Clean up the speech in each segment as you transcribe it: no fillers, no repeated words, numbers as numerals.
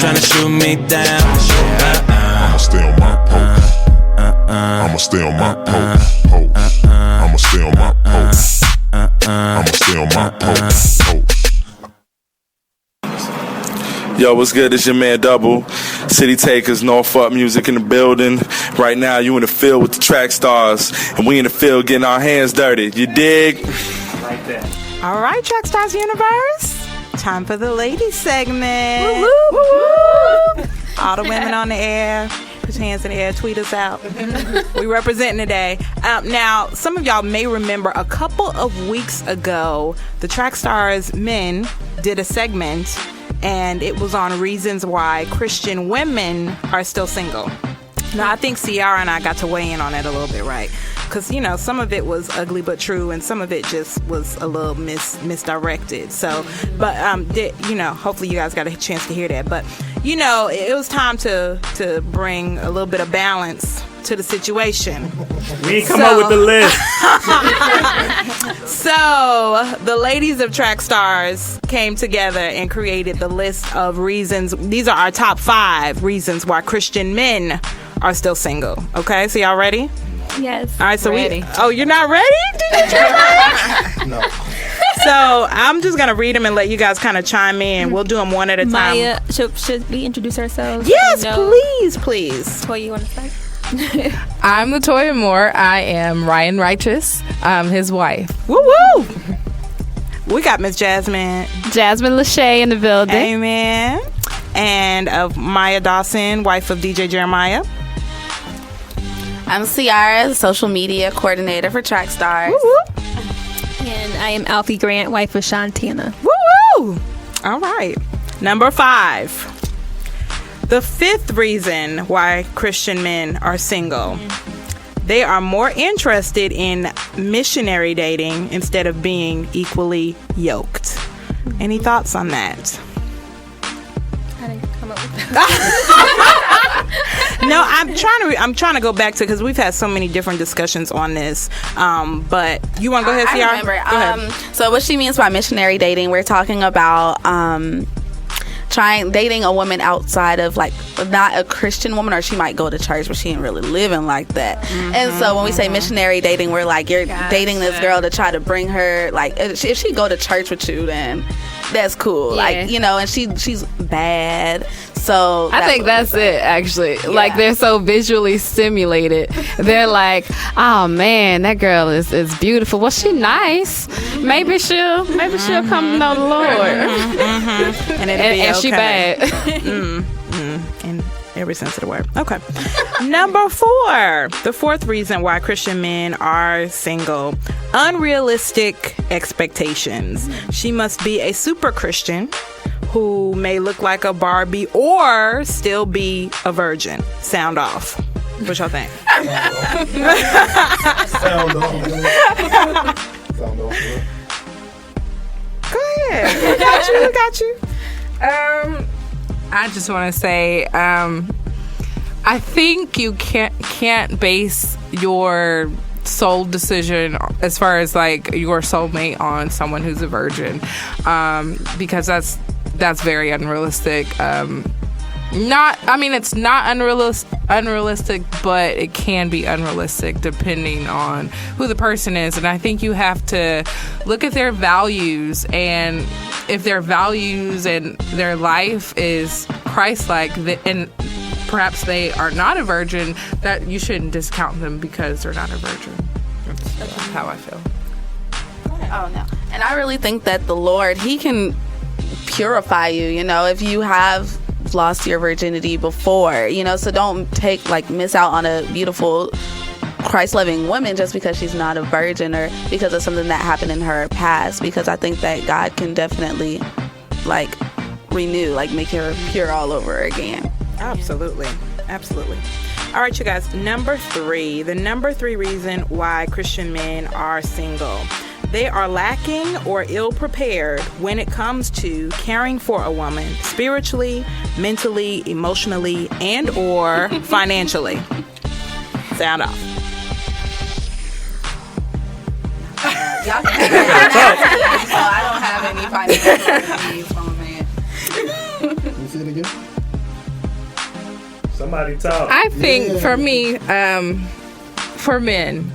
tryna shoot me down. I'ma stay on my post. I'ma stay on my post. I'ma stay on my post. I'ma stay on my post. Yo, what's good? It's your man Double. City Takers, Norfolk Music in the building. Right now, you in the field with the Trackstarz, and we in the field getting our hands dirty. You dig? Right there. All right, Trackstarz universe. Time for the ladies segment. Woo, woo, woo. All the women on the air. Put your hands in the air. Tweet us out. We representing today. Now, some of y'all may remember a couple of weeks ago, the Trackstarz men did a segment, and it was on reasons why Christian women are still single. Now, I think Ciara and I got to weigh in on it a little bit, right? Because, you know, some of it was ugly but true, and some of it just was a little misdirected. So, but, you know, hopefully you guys got a chance to hear that. But, you know, it was time to bring a little bit of balance to the situation. We ain't come up with the list. So, the ladies of Trackstarz came together and created the list of reasons. These are our top 5 reasons why Christian men are still single. Okay, so y'all ready? Yes. All right, so ready. you're not ready? Did you try? No. So I'm just gonna read them and let you guys kind of chime in. We'll do them one at a time. Maya, should we introduce ourselves? Yes, please. Toy, you want to start? I'm Latoya Moore. I am Ryan Righteous. I'm his wife. Woo woo. We got Miss Jasmine LeShae in the building. Amen. And of Maya Dawson, wife of DJ Jeremiah. I'm Ciara, social media coordinator for Trackstarz. Woo woo. And I am Alfie Grant, wife of Shantana. Woo woo. All right. Number 5. The 5th reason why Christian men are single. They are more interested in missionary dating instead of being equally yoked. Any thoughts on that? How did you come up with that? No, I'm trying to go back to, because we've had so many different discussions on this. But you want to go ahead, Ciara? I remember. Go ahead. So what she means by missionary dating, we're talking about dating a woman outside of, like, not a Christian woman, or she might go to church but she ain't really living like that. And so when we say missionary dating, we're like, you're dating this girl to try to bring her, like, if she go to church with you, then that's cool. Yeah. Like, you know, and she's bad. So I think that's it, actually. Yeah. Like, they're so visually stimulated. They're like, oh man, that girl is beautiful. Well, she nice. Maybe she'll come to know the Lord. And it'll be okay. She bad. In every sense of the word. Okay. Number 4. The 4th reason why Christian men are single. Unrealistic expectations. She must be a super Christian who may look like a Barbie or still be a virgin. Sound off. What y'all think? Sound off. Go ahead. We got you. I just want to say, I think you can't base your soul decision as far as, like, your soulmate on someone who's a virgin, because that's very unrealistic. It's not unrealistic, but it can be unrealistic depending on who the person is. And I think you have to look at their values, and if their values and their life is Christ-like, and perhaps they are not a virgin, that you shouldn't discount them because they're not a virgin. That's how I feel. Oh, no. And I really think that the Lord, He can purify you, you know, if you have lost your virginity before, you know, so don't miss out on a beautiful Christ-loving woman just because she's not a virgin or because of something that happened in her past, because I think that God can definitely, like, renew, like, make her pure all over again. Absolutely. All right, you guys, number 3. The number 3 reason why Christian men are single. They are lacking or ill-prepared when it comes to caring for a woman spiritually, mentally, emotionally, and or financially. Sound off. Y'all can so I don't have any financial needs from a man. Can you say it again? Somebody talk. I think for me, for men,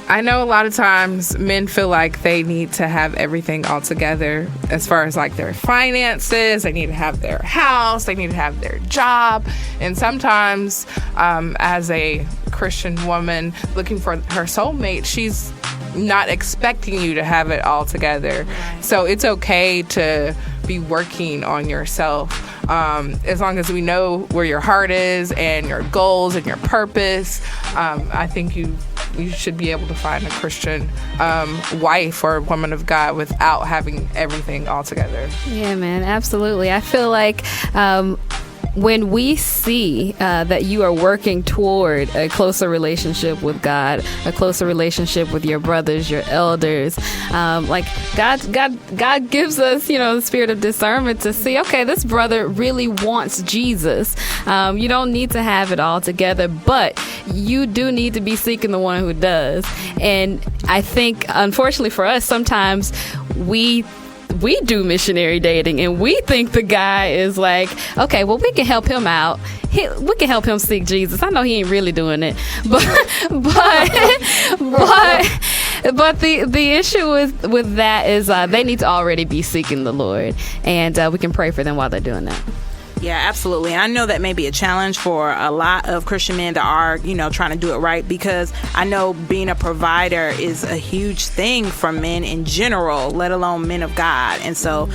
I know a lot of times men feel like they need to have everything all together as far as like their finances. They need to have their house. They need to have their job. And sometimes as a Christian woman looking for her soulmate, she's not expecting you to have it all together. So it's okay to be working on yourself. As long as we know where your heart is and your goals and your purpose, I think you should be able to find a Christian wife or woman of God without having everything all together. Yeah, man, absolutely. I feel like when we see that you are working toward a closer relationship with God, a closer relationship with your brothers, your elders, like God gives us, the spirit of discernment to see, okay, this brother really wants Jesus. You don't need to have it all together, but you do need to be seeking the one who does. And I think, unfortunately for us, sometimes we do missionary dating and we think the guy is like, okay, well, we can help him out. We can help him seek Jesus. I know he ain't really doing it, but the issue with that is they need to already be seeking the Lord, and we can pray for them while they're doing that. Yeah, absolutely. And I know that may be a challenge for a lot of Christian men that are, trying to do it right, because I know being a provider is a huge thing for men in general, let alone men of God. And so,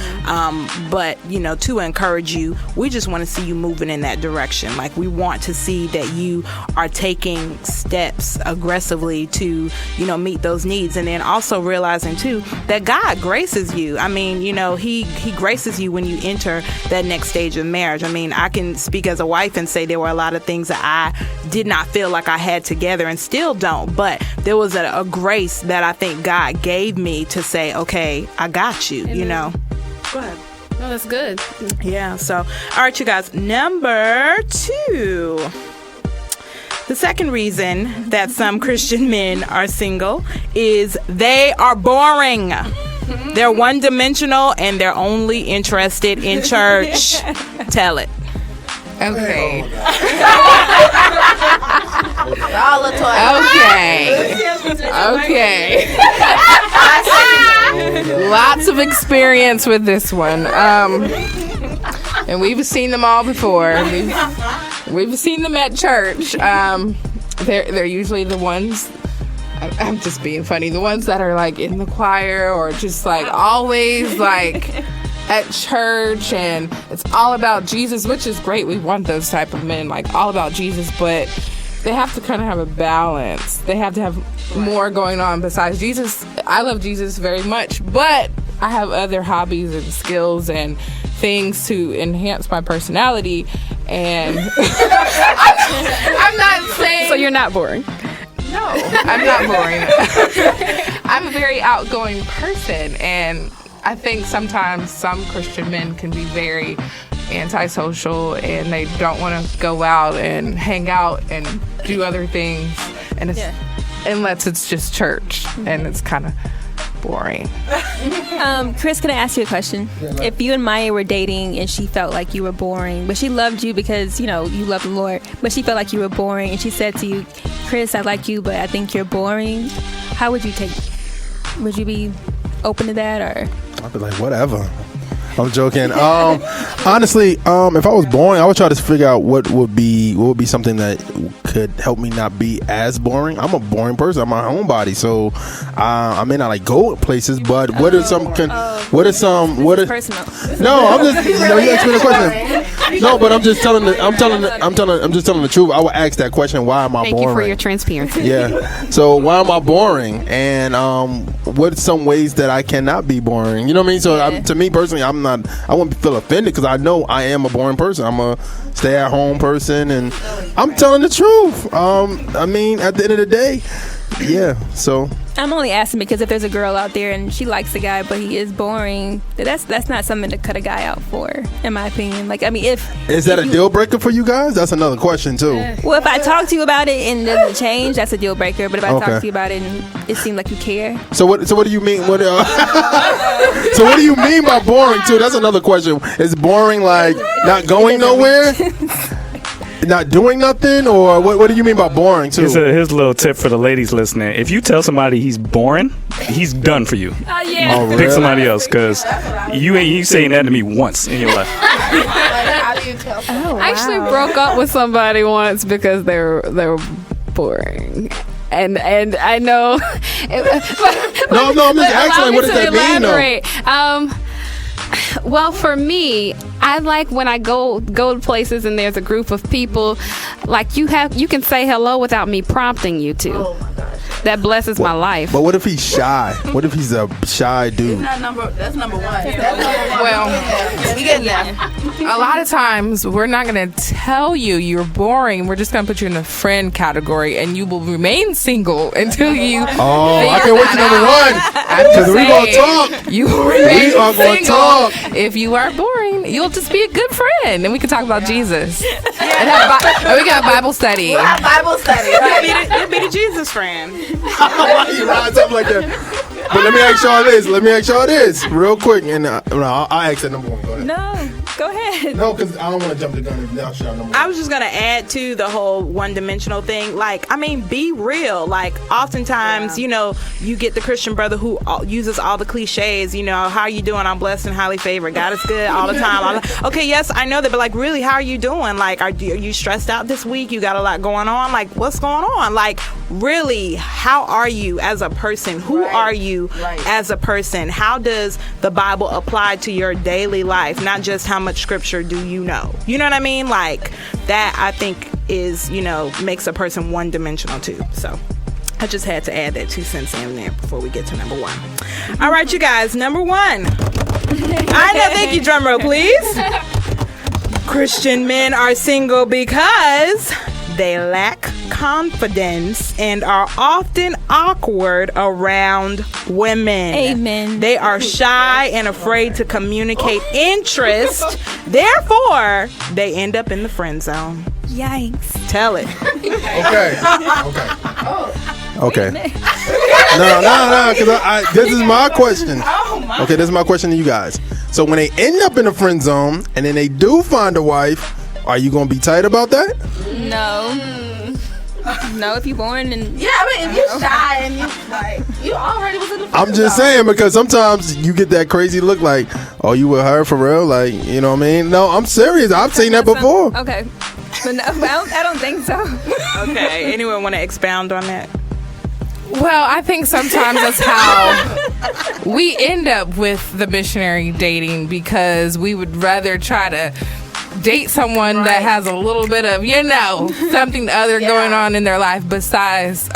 but, to encourage you, we just want to see you moving in that direction. Like, we want to see that you are taking steps aggressively to, meet those needs. And then also realizing, too, that God graces you. I mean, he graces you when you enter that next stage of marriage. I mean, I can speak as a wife and say there were a lot of things that I did not feel like I had together and still don't. But there was a grace that I think God gave me to say, okay, I got you, Go ahead. No, that's good. Yeah. So, all right, you guys. Number 2. The second reason that some Christian men are single is they are boring. They're one-dimensional and they're only interested in church. Tell it. Okay. Okay. Lots of experience with this one. And we've seen them all before. We've seen them at church. They're usually the ones, I'm just being funny, the ones that are like in the choir or just like always like at church, and it's all about Jesus, which is great. We want those type of men, like all about Jesus, but they have to kind of have a balance. They have to have more going on besides Jesus. I love Jesus very much, but I have other hobbies and skills and things to enhance my personality, and I'm not saying... So you're not boring? No, I'm not boring. I'm a very outgoing person, and I think sometimes some Christian men can be very antisocial, and they don't want to go out and hang out and do other things, and it's, unless it's just church, and it's kind of boring. Chris, can I ask you a question? If you and Maya were dating and she felt like you were boring, but she loved you because, you love the Lord, but she felt like you were boring, and she said to you, Chris, I like you, but I think you're boring, how would you take it? Would you be open to that, or? I'd be like, whatever. I'm joking. Honestly, if I was boring, I would try to figure out what would be something that could help me not be as boring. I'm a boring person. I'm my own body, so I may not like go places. But what are some? Personal. No, I'm just. You asked me the question. No, but I'm just telling the truth. I would ask that question. Why am I boring? Thank you for your transparency. Yeah. So why am I boring? And what's some ways that I cannot be boring? You know what I mean? So to me personally, I wouldn't feel offended because I know I am a boring person. I'm a stay-at-home person, and I'm telling the truth. I mean, at the end of the day, yeah. So I'm only asking because if there's a girl out there and she likes a guy but he is boring, that's not something to cut a guy out for, in my opinion. Like, I mean, is that a deal breaker for you guys? That's another question too. Well, if I talk to you about it and it doesn't change, that's a deal breaker. But if I talk to you about it and it seems like you care. So what do you mean? So what do you mean by boring too? That's another question. Is boring like not going nowhere? not doing nothing, or what do you mean by boring too? Here's a little tip for the ladies listening. If you tell somebody he's boring, he's done for you. Yeah. Oh, Pick really? somebody else, because you saying that to me once in your life. I actually broke up with somebody once because they were boring. And I know. No, I'm just asking, what does that mean, though? Well, for me, I like when I go to places and there's a group of people, like you can say hello without me prompting you to. Oh my gosh. That blesses my life. But what if he's shy? What if he's a shy dude? That's number one. Well, we getting there. a lot of times we're not going to tell you you're boring. We're just going to put you in the friend category, and you will remain single until you. Oh, I can't wait to number one. Because we gonna talk. You will remain We are gonna single. talk. If you are boring, you'll just be a good friend, and we can talk about Jesus. And we got Bible study. We'll have Bible study. You'll be the Jesus friend. Why you ride something like that? But let me ask y'all this. Real quick, and I'll ask that number one. Go ahead. No, go ahead. No, because I don't want to jump the gun. Now, shout number one. I was just gonna add to the whole one-dimensional thing. Like, I mean, be real. Like, oftentimes, you know, you get the Christian brother who uses all the cliches. You know, how are you doing? I'm blessed and highly favored. God is good all the time. Okay, yes, I know that, but like, really, how are you doing? Like, are you stressed out this week? You got a lot going on. Like, what's going on? Like, really, how are you as a person? Who are you as a person? How does the Bible apply to your daily life? Not just how much scripture do you know. You know what I mean? Like, that I think is, you know, makes a person one-dimensional too. So I just had to add that 2 cents in there before we get to number one. All right, you guys, number one. I know, thank you, drum roll, please. Christian men are single because they lack confidence and are often awkward around women. Amen. They are shy and afraid to communicate interest. Therefore, they end up in the friend zone. Yikes. Tell it. Okay. No, because this is my question. Okay, this is my question to you guys. So when they end up in the friend zone and then they do find a wife, are you gonna be tight about that? No, if you're born and I mean, if you're shy and you already was in the I'm just saying, because sometimes you get that crazy look like, oh, you with her for real? Like, you know what I mean? No, I'm serious. I've seen that before. okay, but no, I don't think so. Okay, anyone want to expound on that? Well, I think sometimes that's how we end up with the missionary dating, because we would rather try to date someone that has a little bit of, something other going on in their life besides,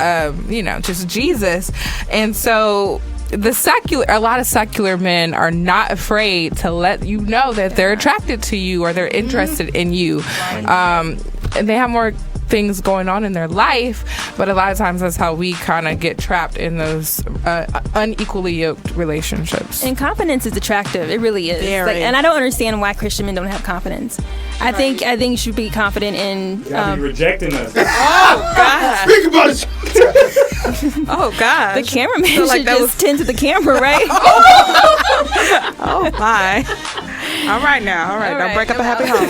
just Jesus. And so a lot of secular men are not afraid to let you know that they're attracted to you or they're interested in you. And they have more things going on in their life, but a lot of times that's how we kind of get trapped in those unequally yoked relationships. And confidence is attractive. It really is. And I don't understand why Christian men don't have confidence. I think you should be confident in. Y'all be rejecting us. Oh God! Think about it. Oh God! The cameraman should just tend to the camera, right? Oh my! All right now, all right. Don't break up a happy home.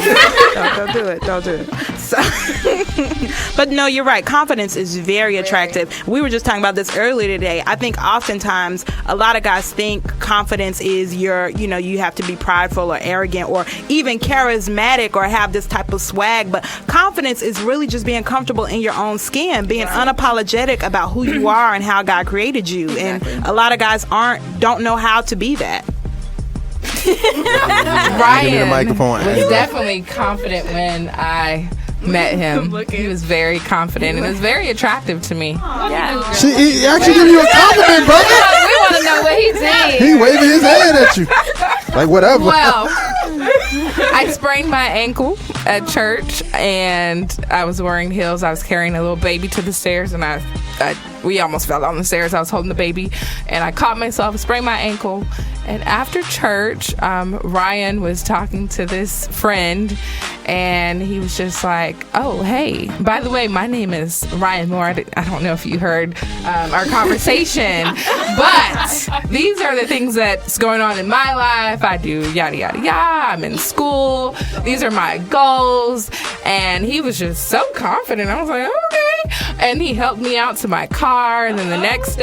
Don't do it. So, but no, you're right. Confidence is very attractive. We were just talking about this earlier today. I think oftentimes a lot of guys think confidence is you have to be prideful or arrogant or even charismatic or have this type of swag. But confidence is really just being comfortable in your own skin, being unapologetic about who you are and how God created you. Exactly. And a lot of guys don't know how to be that. Ryan was definitely confident when I met him. He was very confident and it was very attractive to me. Yeah. He actually gave you a compliment, brother. We want to know what he did. He waving his hand at you. Like, whatever. Well, I sprained my ankle at church and I was wearing heels. I was carrying a little baby to the stairs and we almost fell down the stairs. I was holding the baby and I caught myself, sprained my ankle. And after church, Ryan was talking to this friend And he was just like, oh, hey, by the way, my name is Ryan Moore. I don't know if you heard our conversation, but these are the things that's going on in my life. I do yada, yada, yada. I'm in school. These are my goals. And he was just so confident. I was like, okay. And he helped me out to my car. And then the next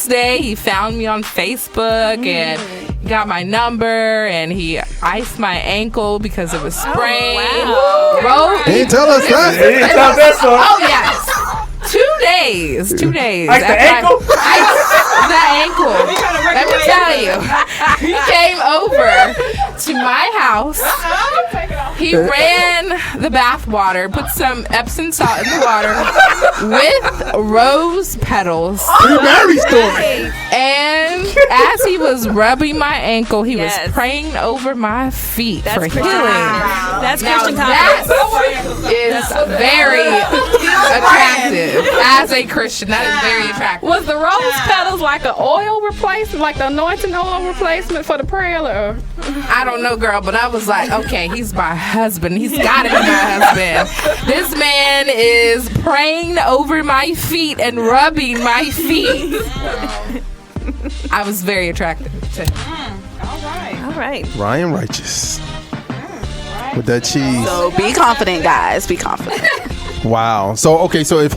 day, he found me on Facebook and got my number, and he iced my ankle because of a sprain. Oh, wow. He didn't tell us that. He didn't tell us that. Oh, yes. 2 days. 2 days. Iced the ankle? That ankle. Let me tell you. He came over to my house. He ran the bath water, put some Epsom salt in the water with rose petals. Pre-Mary story. And as he was rubbing my ankle, he was praying over my feet for healing. That's Christian That confidence. is very attractive. As a Christian, that is very attractive. Was the rose petals like an oil replacement, like the anointing oil replacement for the prayer? Or? I don't know, girl, but I was like, okay, he's my husband. He's got to be my husband. This man is praying over my feet and rubbing my feet. I was very attracted to him. All right. Ryan Righteous. With that cheese. So be confident, guys. Be confident. Wow. So if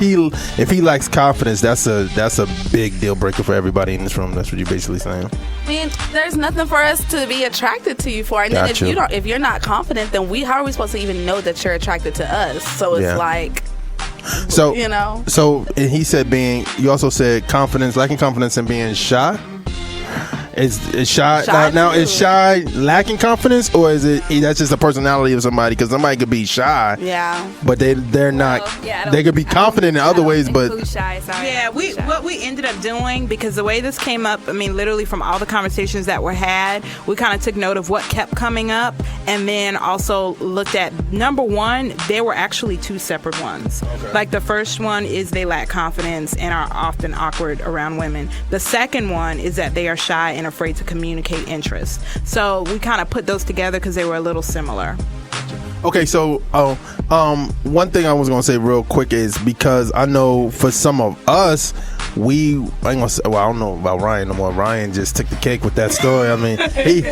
he lacks confidence, that's a big deal breaker for everybody in this room. That's what you're basically saying. I mean, there's nothing for us to be attracted to you for. And then if you're not confident, then how are we supposed to even know that you're attracted to us? So it's like, so you know. So and he said you also said lacking confidence and being shy. Is shy now? Is shy lacking confidence, or is it that's just the personality of somebody? Because somebody could be shy, but they're not. They could be confident in other ways, but shy. Sorry. Yeah, what we ended up doing, because the way this came up, I mean, literally from all the conversations that were had, we kind of took note of what kept coming up, and then also looked at number one. There were actually two separate ones. Okay. Like the first one is they lack confidence and are often awkward around women. The second one is that they are shy and afraid to communicate interest. So we kind of put those together because they were a little similar. Okay, so one thing I was gonna say real quick is because I know for some of us, I don't know about Ryan no more. Ryan just took the cake with that story. I mean, he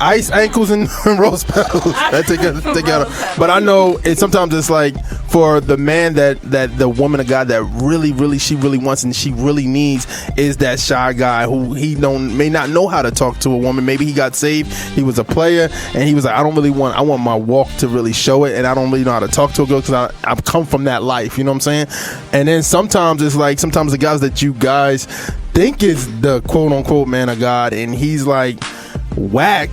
ice ankles and rose petals. That together. But I know sometimes it's like for the man that the woman of God that really she really wants and she really needs is that shy guy who may not know how to talk to a woman. Maybe he got saved, he was a player, and he was like, I want my walk to really show it, and I don't really know how to talk to a girl because I've come from that life. You know what I'm saying? And then sometimes it's like the guys that you guys think is the quote unquote man of God, and he's like whack,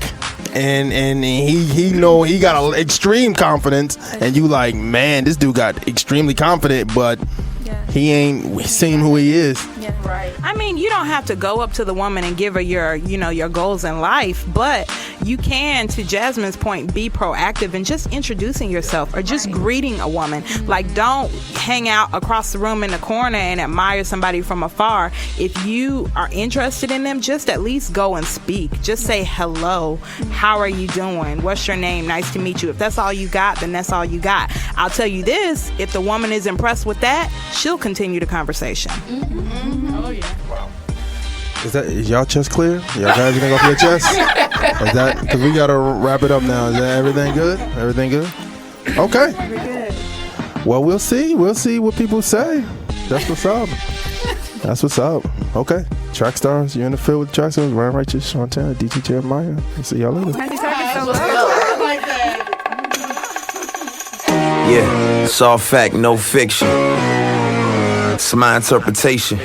and he know he got a extreme confidence, and you like, man, this dude got extremely confident, but he ain't seen who he is. Right. I mean, you don't have to go up to the woman and give her your goals in life, but you can, to Jasmine's point, be proactive in just introducing yourself or just greeting a woman. Like, don't hang out across the room in the corner and admire somebody from afar. If you are interested in them, just at least go and speak. Just say hello. How are you doing? What's your name? Nice to meet you. If that's all you got, then that's all you got. I'll tell you this, if the woman is impressed with that, she'll continue the conversation. Oh yeah. Wow. Is y'all chest clear? Y'all got everything off your chest? Is that because we gotta wrap it up now? Is that everything good? Everything good? Okay. Very good. Well, we'll see what people say. That's what's up. That's what's up. Okay. Trackstarz, you're in the field with Trackstarz. Ryan Righteous, Chantel, DJ Jeremiah. We'll see y'all later. Yeah, it's all fact, no fiction. It's my interpretation.